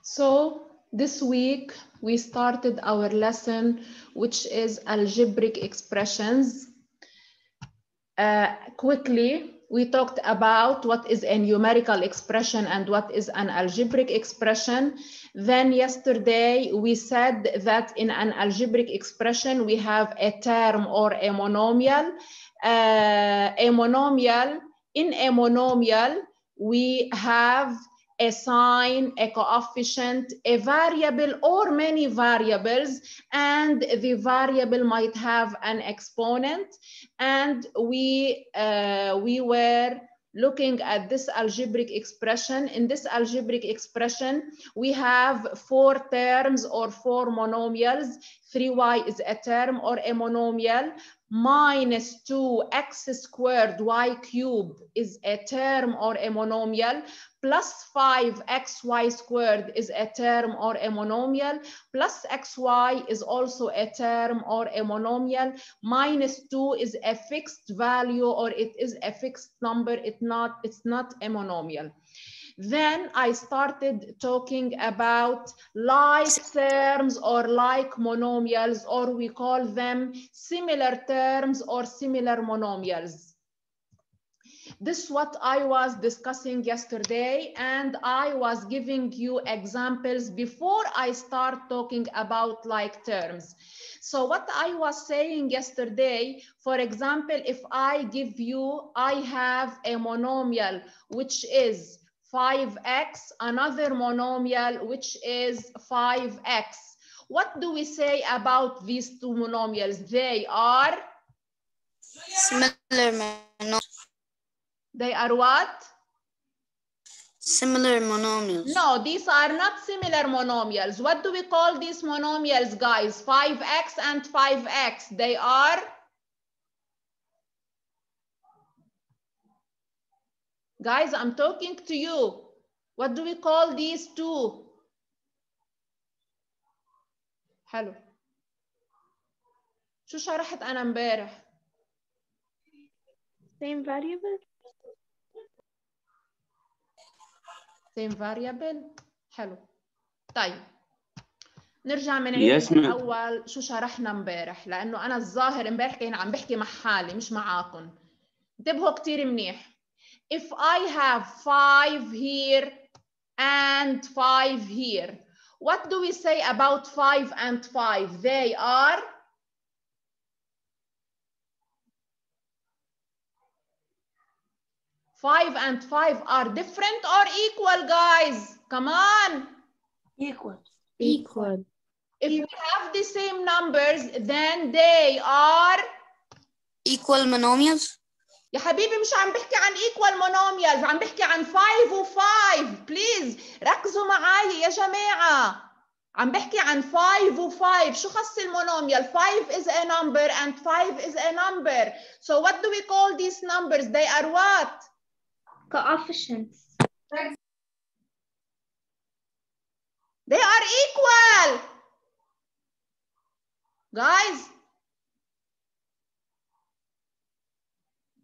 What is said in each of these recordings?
So this week we started our lesson, which is algebraic expressions. Quickly, we talked about what is a numerical expression and what is an algebraic expression. Then yesterday we said that in an algebraic expression we have a term or a monomial. In a monomial we have a sign, a coefficient, a variable, or many variables, and the variable might have an exponent. And we were looking at this algebraic expression. In this algebraic expression, we have four terms or four monomials. 3y is a term or a monomial. Minus 2x squared y cubed is a term or a monomial. Plus 5xy squared is a term or a monomial. Plus xy is also a term or a monomial. Minus 2 is a fixed value, or it is a fixed number. It's not a monomial. Then I started talking about like terms or like monomials, or we call them similar terms or similar monomials. This is what I was discussing yesterday, and I was giving you examples before I start talking about like terms. So what I was saying yesterday, for example, if I give you, I have a monomial which is 5x, another monomial which is 5x. What do we say about these two monomials? They are similar monomials. They are what? Similar monomials. No, these are not similar monomials. What do we call these monomials, guys? 5x and 5x. They are? Guys, I'm talking to you. What do we call these two? حلو. شو شرحت أنا امبارح؟ Same variable. same variable. حلو. طيب نرجع من عيد الأول شو شرحنا امبارح، لأنه أنا الظاهر امبارح كان عم بحكي مع حالي مش معاكم. انتبهوا كتير منيح. If I have 5 here and 5 here, what do we say about 5 and 5? They are? Five and 5 are different or equal, guys? Come on. Equal. If we have the same numbers, then they are? Equal monomials. يا حبيبي مش عم بحكي عن equal monomials، عم بحكي عن 5 و 5. Please ركزوا معي يا جماعة. عم بحكي عن 5 و 5. شو خص المونوميال؟ 5 is a number and 5 is a number. So what do we call these numbers? They are what? Coefficients. They are equal. Guys,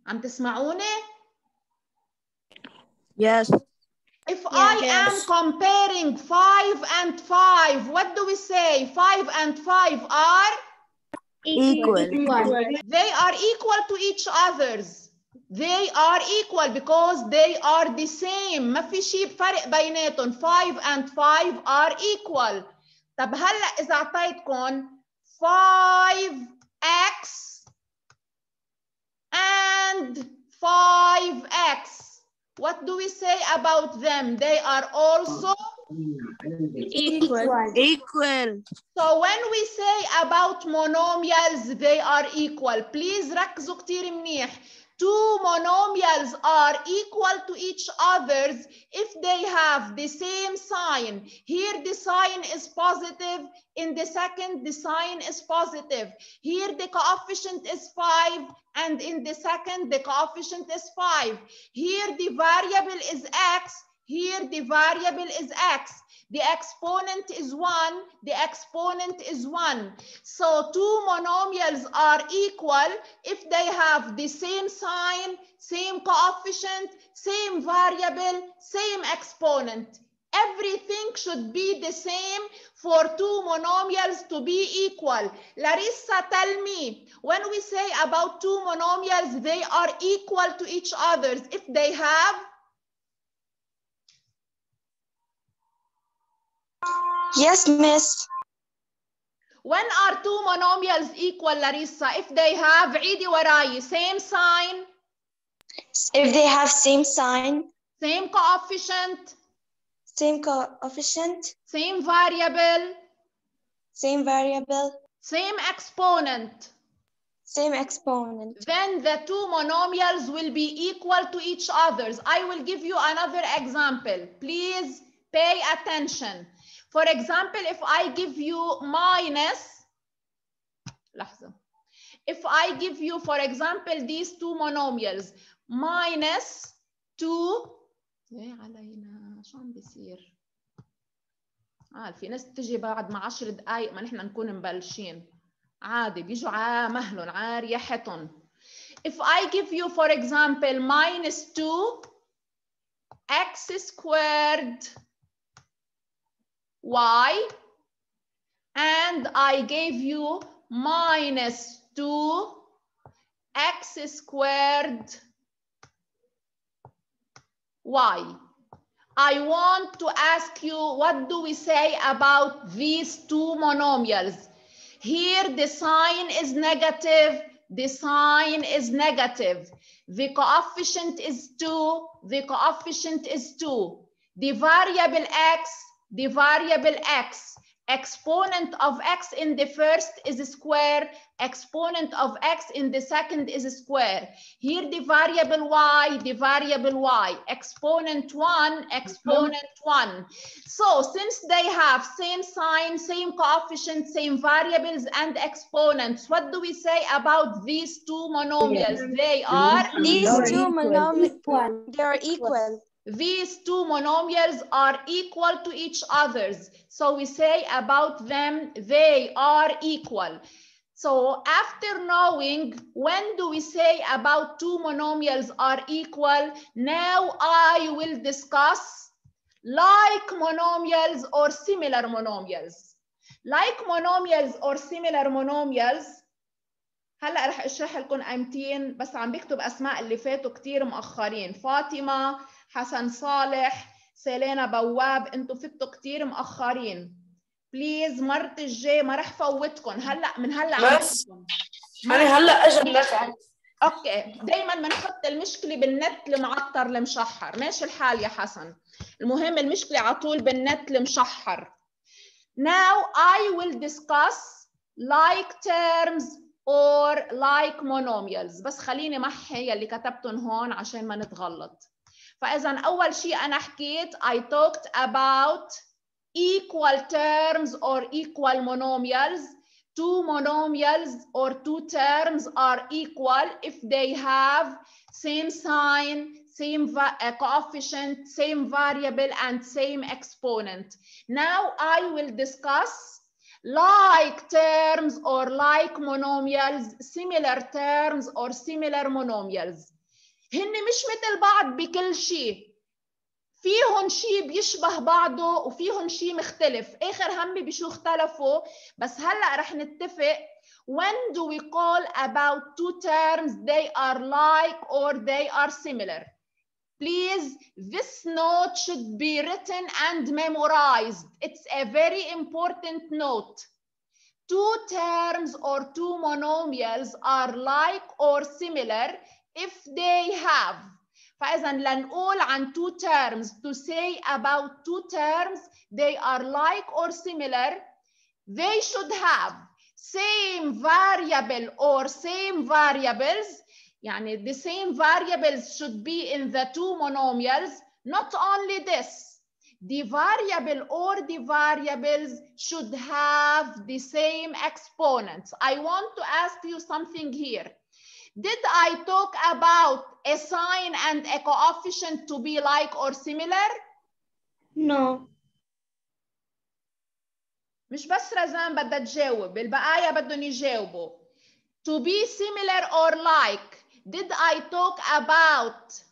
عم تسمعوني؟ Yes. If I am comparing 5 and 5, what do we say? 5 and 5 are? Equal. They are equal to each others. They are equal because they are the same. ما في شيء فرق بيناتهم. 5 and 5 are equal. طب هلا إذا أعطيتكم 5x and 5x, what do we say about them? They are also Equal. So when we say about monomials, they are equal. Please ركزوا كتير منيح. Two monomials are equal to each others if they have the same sign. Here the sign is positive. In the second, the sign is positive. Here the coefficient is 5, and in the second, the coefficient is 5. Here the variable is x. Here the variable is x. The exponent is 1. The exponent is 1. So two monomials are equal if they have the same sign, same coefficient, same variable, same exponent. Everything Nothing should be the same for two monomials to be equal. Larissa, tell me, when we say about two monomials, they are equal to each other if they have? Yes, Miss. When are two monomials equal, Larissa? If they have, عيدي وراي, same sign? If they have same sign, same coefficient, same coefficient, same variable, same variable, same exponent, same exponent, then the two monomials will be equal to each other. I will give you another example. Please pay attention. For example, if I give you minus, if I give you, for example, these two monomials, minus 2 ايه علينا شو عم بيصير؟ في ناس تجي بعد ما 10 دقائق ما نحن نكون مبلشين. عادي بيجوا مهلهم ريحتهم. If I give you, for example, minus 2 x squared y, and I gave you minus 2 x squared y. I want to ask you, what do we say about these two monomials? Here the sign is negative, the sign is negative. The coefficient is 2, the coefficient is 2. The variable x, exponent of x in the first is square, exponent of x in the second is square. Here the variable y, exponent 1, exponent 1. So since they have same sign, same coefficient, same variables and exponents, what do we say about these two monomials? They are these two monomials, they are equal. These two monomials are equal to each other. So we say about them, they are equal. So after knowing when do we say about two monomials are equal, now I will discuss like monomials or similar monomials. Like monomials or similar monomials. هلا رح اشرح لكم ايمتين بس عم بكتب اسماء اللي فاتوا كثير مؤخرين. فاطمه، حسن صالح، سيلينا بواب، انتم فتوا كثير مؤخرين. بليز مرة الجاي ما رح فوتكم. هلا من هلا بس انا هلا اجى لك. اوكي، دائما بنحط المشكله بالنت المعطر المشحر. ماشي الحال يا حسن. المهم المشكله على طول بالنت المشحر. Now I will discuss like terms or like monomials. بس خليني محي اللي كتبتهم هون عشان ما نتغلط. فإذا أول شيء أنا حكيت I talked about equal terms or equal monomials. Two monomials or two terms are equal if they have same sign, same coefficient, same variable and same exponent. Now I will discuss like terms or like monomials, similar terms or similar monomials. هن مش مثل بعض بكل شيء. فيهم شيء بيشبه بعضه وفيهم شيء مختلف. آخر همي بشو اختلفوا، بس هلأ رح نتفق when do we call about two terms they are like or they are similar. Please, this note should be written and memorized. It's a very important note. Two terms or two monomials are like or similar if they have. فإذا لنقول عن two terms, to say about two terms, they are like or similar, they should have same variable or same variables. يعني the same variables should be in the two monomials. Not only this, the variable or the variables should have the same exponents. I want to ask you something here. Did I talk about a sign and a coefficient to be like or similar? No. مش بس رزان بدها تجاوب، البقايا بدهم يجاوبوا. To be similar or like, did I talk about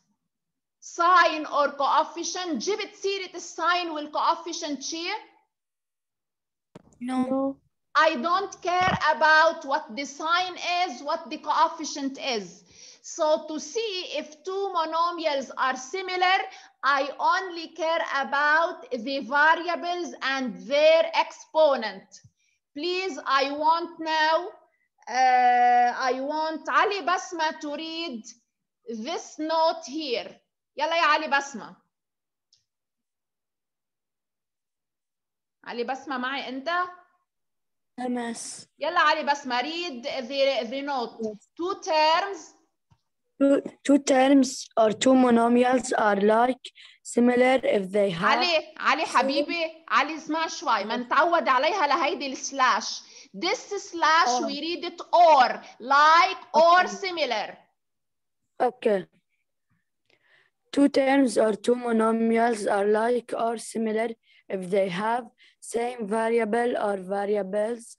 sign or coefficient. جبت سيرة الساين والcoefficient شيء؟ No. I don't care about what the sign is, what the coefficient is. So to see if two monomials are similar, I only care about the variables and their exponent. Please, I want now, I want Ali Basma to read this note here. يلا يا علي بسمة. علي بسمة معي أنت؟ MS. يلا علي بسمة read the note. Yes. Two terms or two monomials are like similar if they have. علي حبيبي علي اسمع شوي ما نتعود عليها لهيدي السلاش. This slash we read it or like or similar. Okay. Two terms or two monomials are like or similar if they have same variable or variables.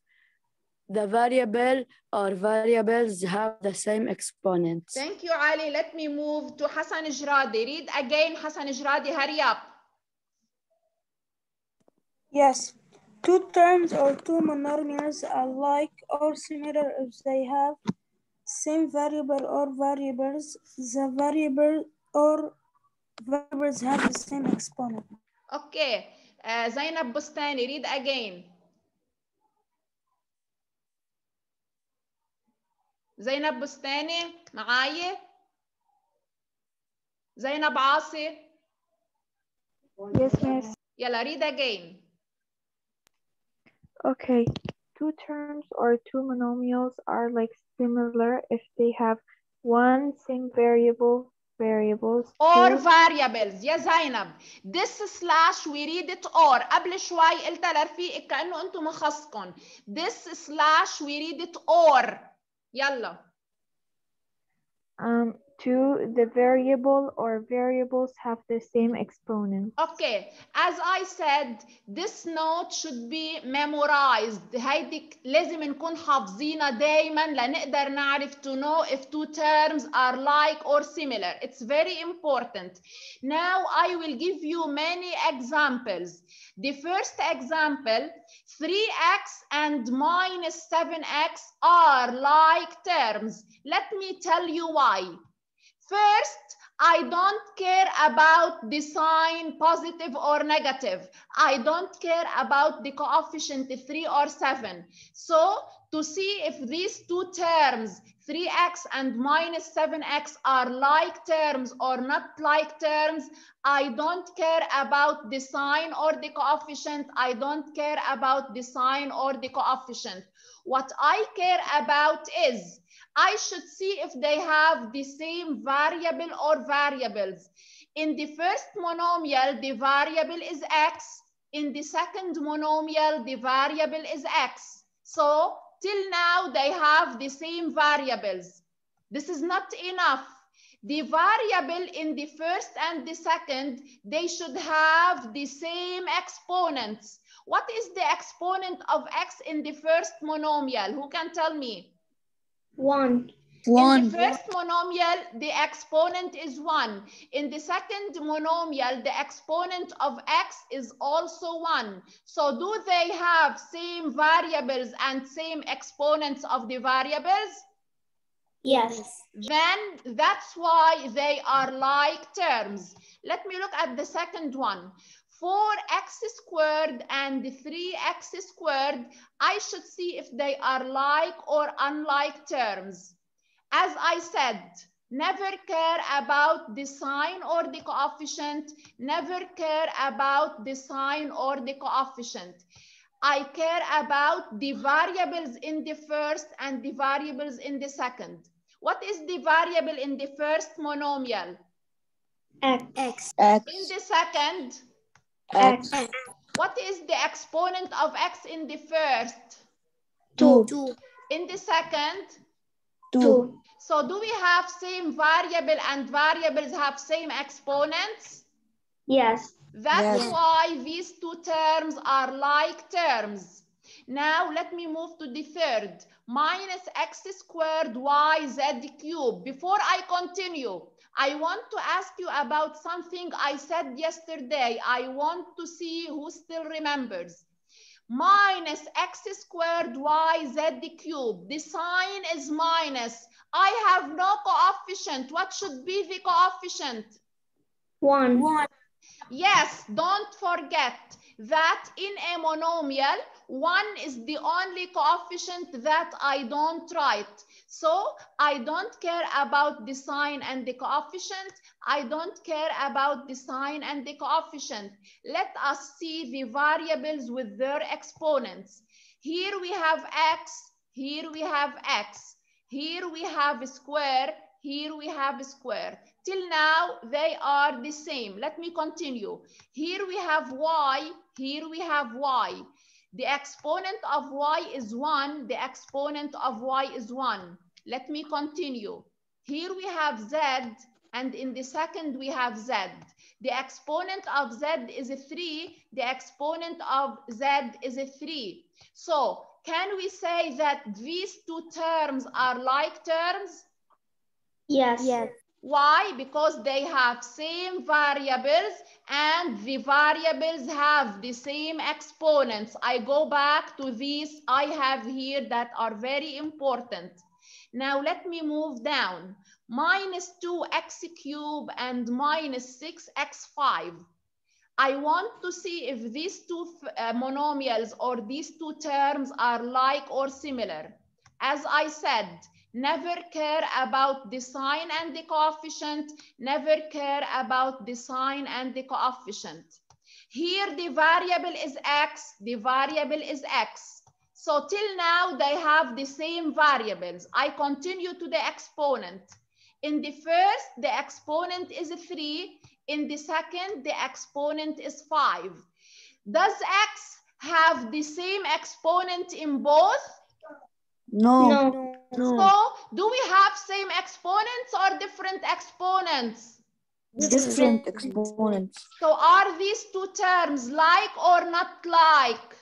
The variable or variables have the same exponents. Thank you, Ali. Let me move to Hassan Jradi. Read again, Hassan Jradi. Hurry up. Yes. Two terms or two monomials are like or similar if they have same variable or variables. The variable or variables have the same exponent. Okay. Zainab Bustani, read again. زينب بستاني معايا؟ زينب عاصي؟ Yes, miss. يلا read again. Okay. Two terms or two monomials are like similar if they have one same variables or two. variables. يا زينب this slash we read it or. قبل شوي قلت لرفيقك كأنه انتم مخصكم. This slash we read it or. يلا. Two, the variable or variables have the same exponent. Okay, as I said, this note should be memorized. هيدي لازم نكون حافظينها دايما لنقدر نعرف to know if two terms are like or similar. It's very important. Now I will give you many examples. The first example, 3x and minus 7x are like terms. Let me tell you why. First, I don't care about the sign positive or negative. I don't care about the coefficient 3 or 7. So to see if these two terms, 3x and minus 7x are like terms or not like terms, I don't care about the sign or the coefficient. I don't care about the sign or the coefficient. What I care about is I should see if they have the same variable or variables. In the first monomial, the variable is x. In the second monomial, the variable is x. So till now, they have the same variables. This is not enough. The variable in the first and the second, they should have the same exponents. What is the exponent of x in the first monomial? Who can tell me? 1. In the first monomial, the exponent is 1. In the second monomial, the exponent of x is also 1. So do they have same variables and same exponents of the variables? Yes. Then that's why they are like terms. Let me look at the second one. 4x squared and 3x squared, I should see if they are like or unlike terms. As I said, never care about the sign or the coefficient, never care about the sign or the coefficient. I care about the variables in the first and the variables in the second. What is the variable in the first monomial? X. In the second? X. What is the exponent of x in the first? 2. In the second? 2. So do we have same variable and variables have same exponents? Yes. That's why these two terms are like terms. Now let me move to the third. Minus x squared y z cubed. Before I continue, I want to ask you about something I said yesterday. I want to see who still remembers. Minus x squared yz cubed. The sign is minus. I have no coefficient. What should be the coefficient? 1. Yes, don't forget that in a monomial, 1 is the only coefficient that I don't write. So I don't care about the sign and the coefficient. I don't care about the sign and the coefficient. Let us see the variables with their exponents. Here we have x, here we have x, here we have square, here we have square. Till now, they are the same. Let me continue. Here we have y, here we have y. The exponent of y is 1, the exponent of y is 1. Let me continue. Here we have z, and in the second we have z. The exponent of z is 3, the exponent of z is 3. So, can we say that these two terms are like terms? Yes. Why? Because they have same variables and the variables have the same exponents. I go back to these I have here that are very important. Now let me move down. Minus 2x cubed and minus 6x5. I want to see if these two monomials or these two terms are like or similar. As I said, never care about the sign and the coefficient, never care about the sign and the coefficient. Here the variable is x, the variable is x. So till now they have the same variables. I continue to the exponent. In the first, the exponent is 3. In the second, the exponent is 5. Does x have the same exponent in both? No. So, do we have same exponents or different exponents? Different exponents. So, are these two terms like or not like?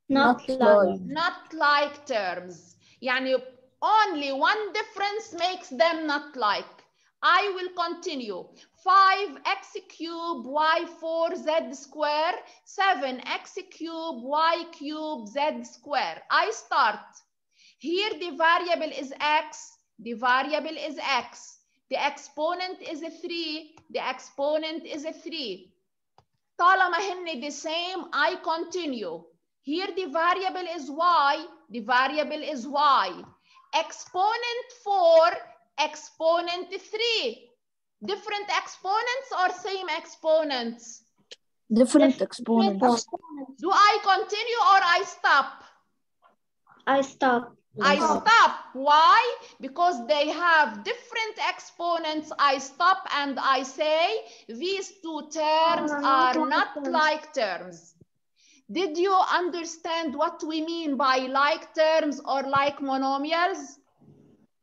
Not like. Not like terms. يعني only one difference makes them not like. I will continue. 5x cubed y4 z square, 7x cubed y cubed z square. I start. Here the variable is x, the variable is x. The exponent is 3, the exponent is 3. طالما هن the same, I continue. Here the variable is y, the variable is y. Exponent 4, exponent 3. Different exponents or same exponents? Different exponents. Do I continue or I stop? I stop. I stop. Why? Because they have different exponents. I stop and I say these two terms are not like terms. Did you understand what we mean by like terms or like monomials?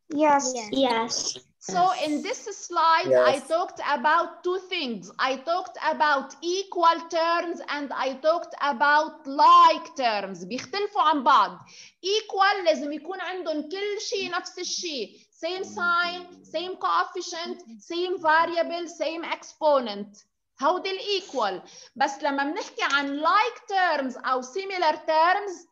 Yes. Yes. So in this slide, I talked about two things. I talked about equal terms and I talked about like terms. بيختلفوا عن بعض. Equal لازم يكون عندهم كل شيء نفس الشيء. Same sign, same coefficient, same variable, same exponent. هودي الإيكوال. بس لما بنحكي عن like terms أو similar terms,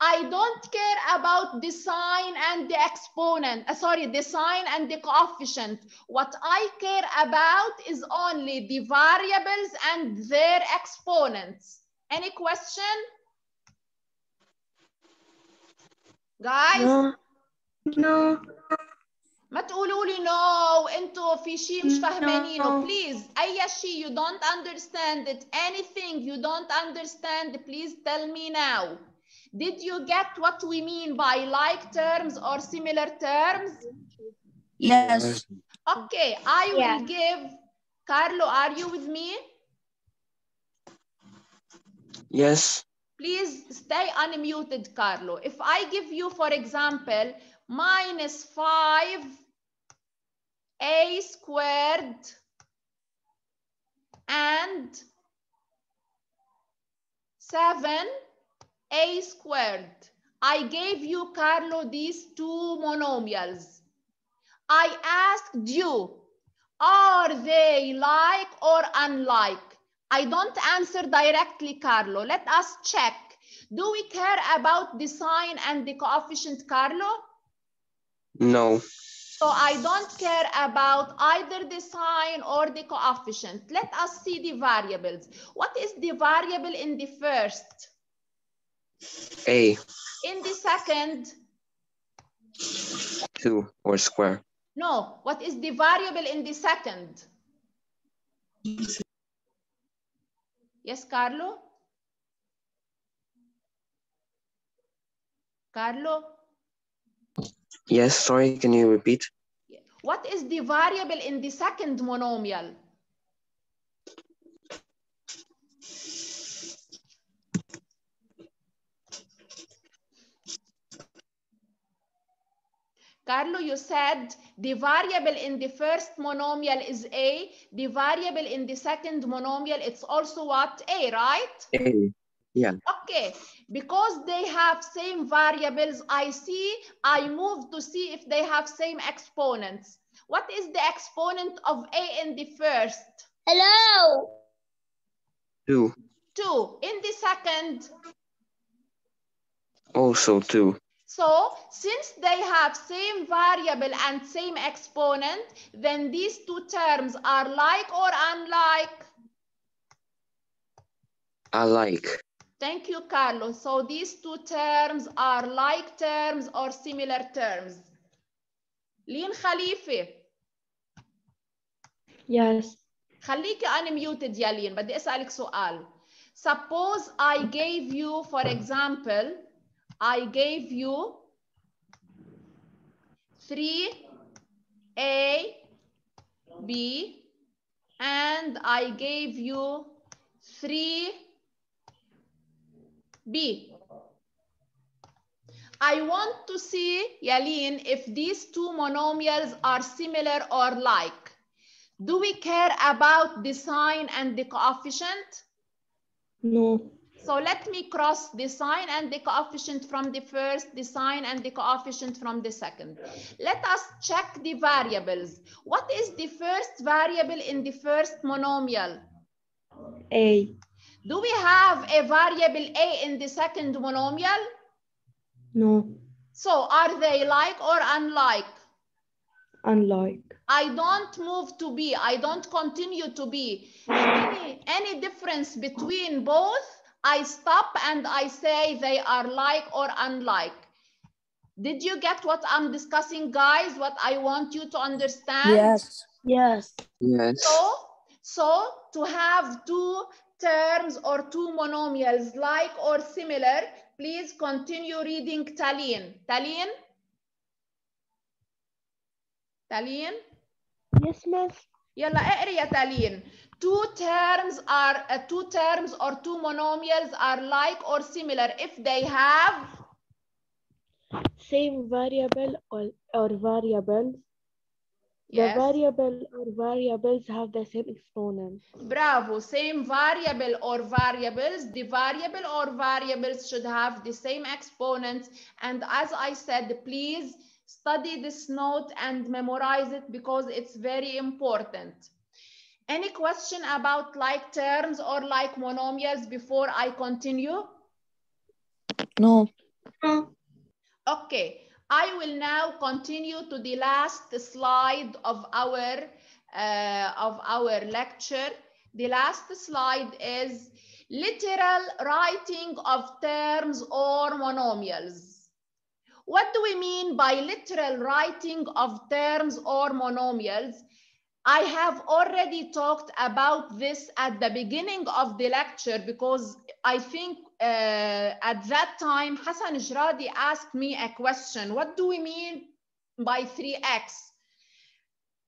I don't care about the sign and the exponent, the sign and the coefficient. What I care about is only the variables and their exponents. Any question? Guys? No. ما تقولوا لي no, انتوا في شيء مش فاهمينه. Please, أي شيء you don't understand it, anything you don't understand, please tell me now. Did you get what we mean by like terms or similar terms? Yes. Okay, I will give, Carlo, are you with me? Yes. Please stay unmuted, Carlo. If I give you, for example, minus 5a squared and 7a squared. I gave you, Carlo, these two monomials. I asked you, Are they like or unlike? I don't answer directly, Carlo. Let us check. Do we care about the sign and the coefficient, Carlo? No. So I don't care about either the sign or the coefficient. Let us see the variables. What is the variable in the first? A. In the second? 2 or square. No. What is the variable in the second? Yes, Carlo? Carlo? Yes, sorry, can you repeat? What is the variable in the second monomial? Carlo, you said the variable in the first monomial is A, the variable in the second monomial, it's also what? A, right? A. Yeah. Okay, because they have same variables, I move to see if they have same exponents. What is the exponent of A in the first? Hello. 2. 2. In the second? Also 2. So, since they have same variable and same exponent, then these two terms are like or unlike? Alike. Thank you, Carlos. So these two terms are like terms or similar terms. Lين Khalife. Yes. خليكي unmuted يا لين. بدي أسألك سؤال. Suppose I gave you, for example, I gave you 3A, B, and I gave you 3B. I want to see, Yalin, if these two monomials are similar or like. Do we care about the sign and the coefficient? No. So let me cross the sign and the coefficient from the first, the sign and the coefficient from the second. Let us check the variables. What is the first variable in the first monomial? A. Do we have a variable A in the second monomial? No. So are they like or unlike? Unlike. I don't move to B. I don't continue to B. Any difference between both, I stop and I say they are like or unlike. Did you get what I'm discussing, guys? What I want you to understand? Yes. Yes. Yes. So to have two terms or two monomials like or similar, please continue reading Talin. Talin? Talin? Yes, miss. يلا اقري يا تالين. Two terms or two monomials are like or similar if they have Same variable or variables. yes. The variable or variables have the same exponent. Bravo. Same variable or variables. The variable or variables should have the same exponents. And as I said, please study this note and memorize it because it's very important. Any question about like terms or like monomials before I continue? No. No. Okay, I will now continue to the last slide of our lecture. The last slide is literal writing of terms or monomials. What do we mean by literal writing of terms or monomials? I have already talked about this at the beginning of the lecture because I think at that time, Hassan Jradi asked me a question. What do we mean by 3x?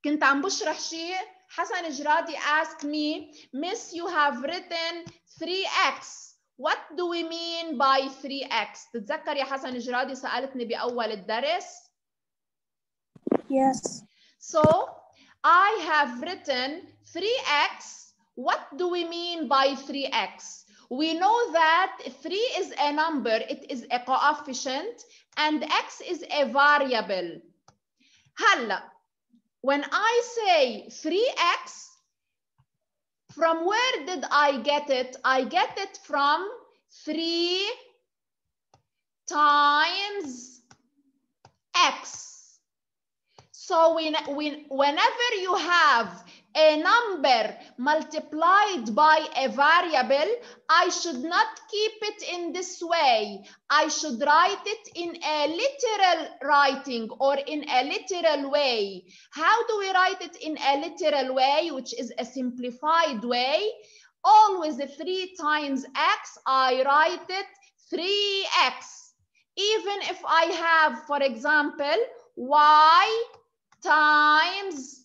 كنت عم بشرح شيء. Hassan Jradi asked me, Miss, you have written 3x. What do we mean by 3x? تتذكر يا حسن جرادي سألتني بأول الدرس؟ Yes. So, I have written 3x. What do we mean by 3x? We know that 3 is a number, it is a coefficient, and x is a variable. هلا When I say 3x, from where did I get it? I get it from 3 times x. So whenever you have a number multiplied by a variable, I should not keep it in this way. I should write it in a literal writing or in a literal way. How do we write it in a literal way, which is a simplified way? Always 3 times x, I write it 3x. Even if I have, for example, y times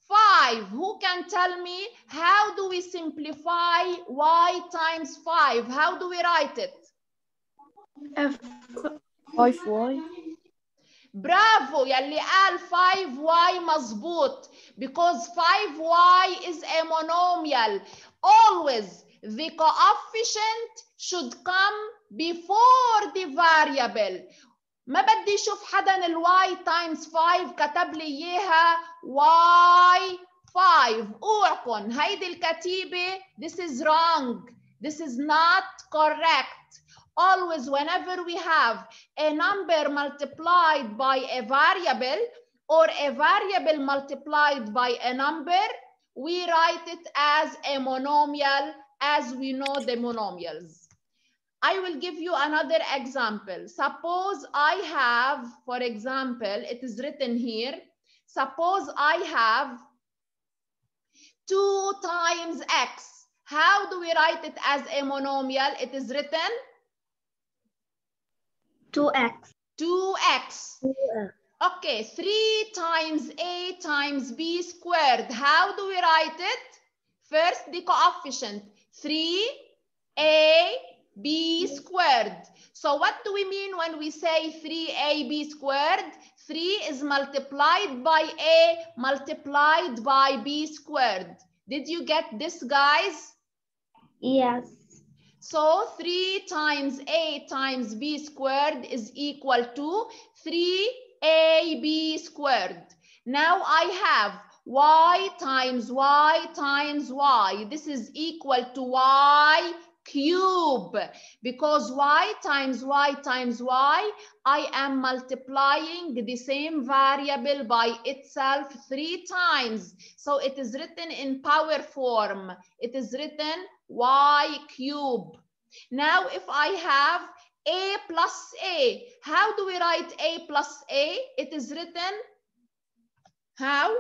5. Who can tell me how do we simplify y times 5? How do we write it? 5y. برافو يلي قال 5y مظبوط, because 5y is a monomial. Always the coefficient should come before the variable. ما بدي اشوف حدا الواي تايمز 5 كتب لي اياها واي 5. اوعكم هيدي الكتيبه, this is wrong, this is not correct. Always whenever we have a number multiplied by a variable or a variable multiplied by a number, we write it as a monomial, as we know the monomials. I will give you another example. Suppose I have, for example, it is written here, suppose I have 2 times x. How do we write it as a monomial? It is written 2x. 2x. Okay, 3 times a times b squared. How do we write it? First, the coefficient, 3a b squared. So what do we mean when we say 3ab squared? 3 is multiplied by a multiplied by b squared. Did you get this, guys? Yes. So 3 times a times b squared is equal to 3ab squared. Now I have y times y times y. This is equal to y cube, because y times y times y, I am multiplying the same variable by itself 3 times. So it is written in power form. It is written y cube. Now if I have a plus a, how do we write a plus a? It is written how?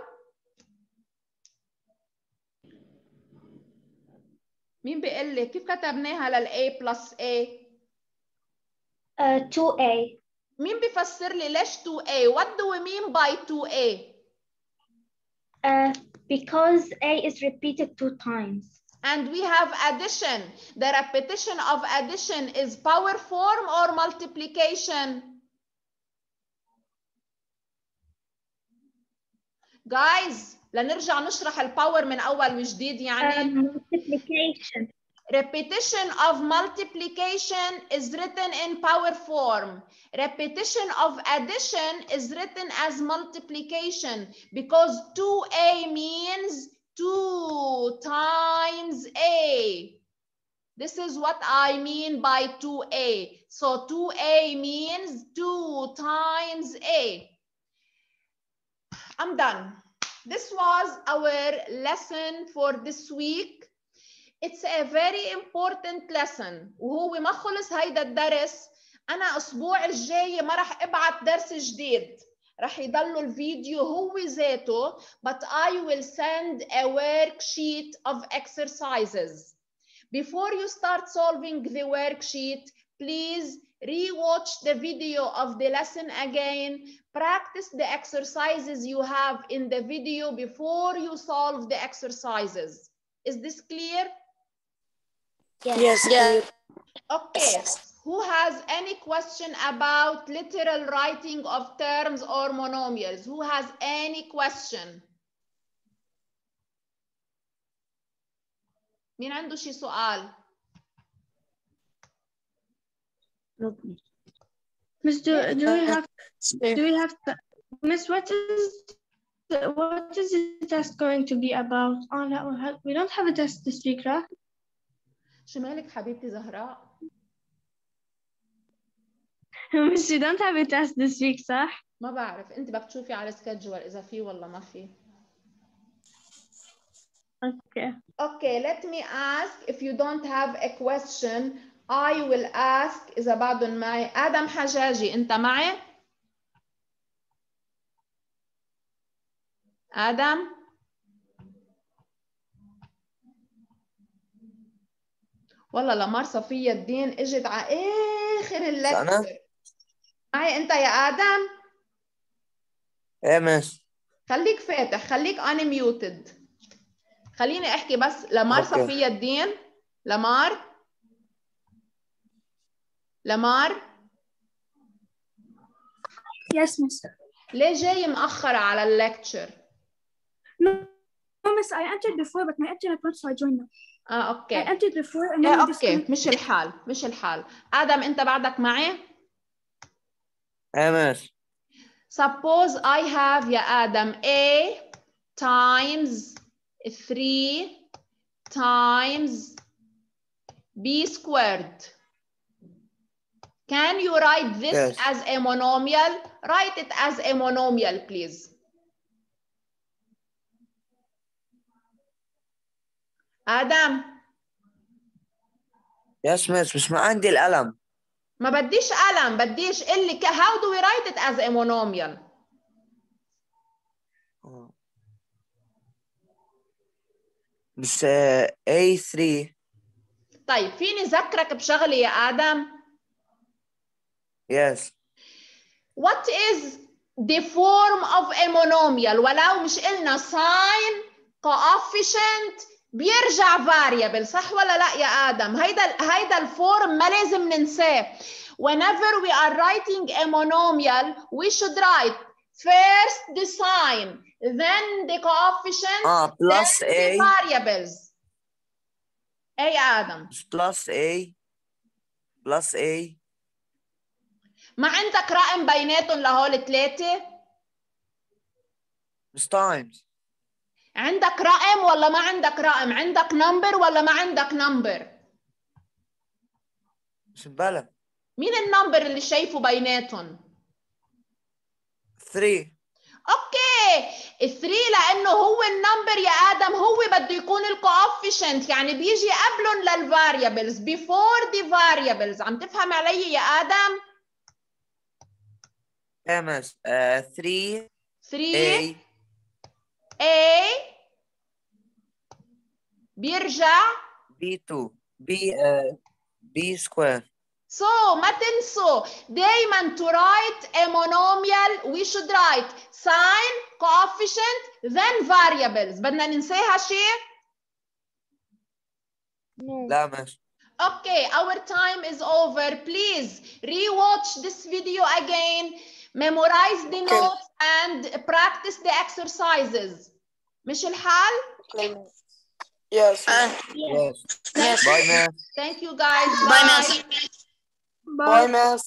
مين بيقول لي كيف كتبناها لل A plus A؟ 2a. مين بيفسر لي ليش 2A؟ What do we mean by 2A؟ Because a is repeated 2 times. And we have addition. The repetition of addition is power form or multiplication? Guys, لنرجع نشرح الباور من أول وجديد يعني. Multiplication. Repetition of multiplication is written in power form. Repetition of addition is written as multiplication, because 2a means 2 times a. This is what I mean by 2a. So 2a means 2 times a. I'm done. This was our lesson for this week. It's a very important lesson. وهو ما خلص هيدا الدرس. أنا أسبوع الجاي ما رح أبعت درس جديد. رح يضل الفيديو هو ذاته, but I will send a worksheet of exercises. Before you start solving the worksheet, please re-watch the video of the lesson again. Practice the exercises you have in the video before you solve the exercises. Is this clear? Yes. Yeah. Okay. Who has any question about literal writing of terms or monomials? Who has any question? مين عنده شي سؤال؟ Miss, do we have Miss, what is what is the test going to be about? Oh, no, we don't have a test this week, right? شو مالك حبيبتي زهراء؟ Miss, we don't have a test this week, صح؟ ما بعرف، أنت بدك تشوفي على السكجول إذا في ولا ما في. Okay. Okay, let me ask. If you don't have a question, I will ask. إذا بعدهم معي. آدم حجاجي، أنت معي؟ آدم؟ والله لمار صفية الدين اجت على آخر اللكتشر. معي أنت يا آدم؟ ايه ماشي. خليك فاتح، خليك unmuted. خليني أحكي بس لمار صفية الدين. لمار؟ Yes, miss. ليه جاي مأخرة على اللكتشر؟ No, miss, I entered before, but my internet went, so I joined now. اوكي. I entered before and then اوكي، مش الحال. آدم أنت بعدك معي؟ ايه ماشي. Suppose I have يا آدم A times 3 times B squared. Can you write this as a monomial? Write it as a monomial, please. آدم. يس مس، مش ما عندي القلم. ما بديش قلم، بديش اللي how do we write it as a monomial? بس A3. طيب فيني أذكرك بشغلة يا آدم؟ Yes. What is the form of a monomial؟ ولو مش قلنا sign coefficient بيرجع variable، صح ولا لا يا آدم؟ هيدا الفورم ما لازم ننساه. Whenever we are writing a monomial, we should write first the sign, then the coefficient, plus then A. the variables. إيه يا آدم؟ plus A. ما عندك رقم بيناتهم لهول الثلاثة؟ بس times. عندك رقم ولا ما عندك رقم؟ عندك number ولا ما عندك number؟ مش مبالغ. مين النمبر اللي شايفه بيناتهم؟ 3. اوكي، 3 لانه هو النمبر يا ادم، هو بده يكون الكوفيشنت، يعني بيجي قبلهم للفاريبلز before the variables. عم تفهم علي يا ادم؟ مس 3 A بيرجع B2 B square. So ما تنسوا دايما to write a monomial we should write sign, coefficient, then variables. بدنا ننساها شيء؟ لا ماشي. Okay, our time is over. Please rewatch this video again, memorize the notes and practice the exercises. مش الحال؟ Yes. Yes. Bye, man. Thank you guys. Bye, Miss. Bye. Bye, Miss.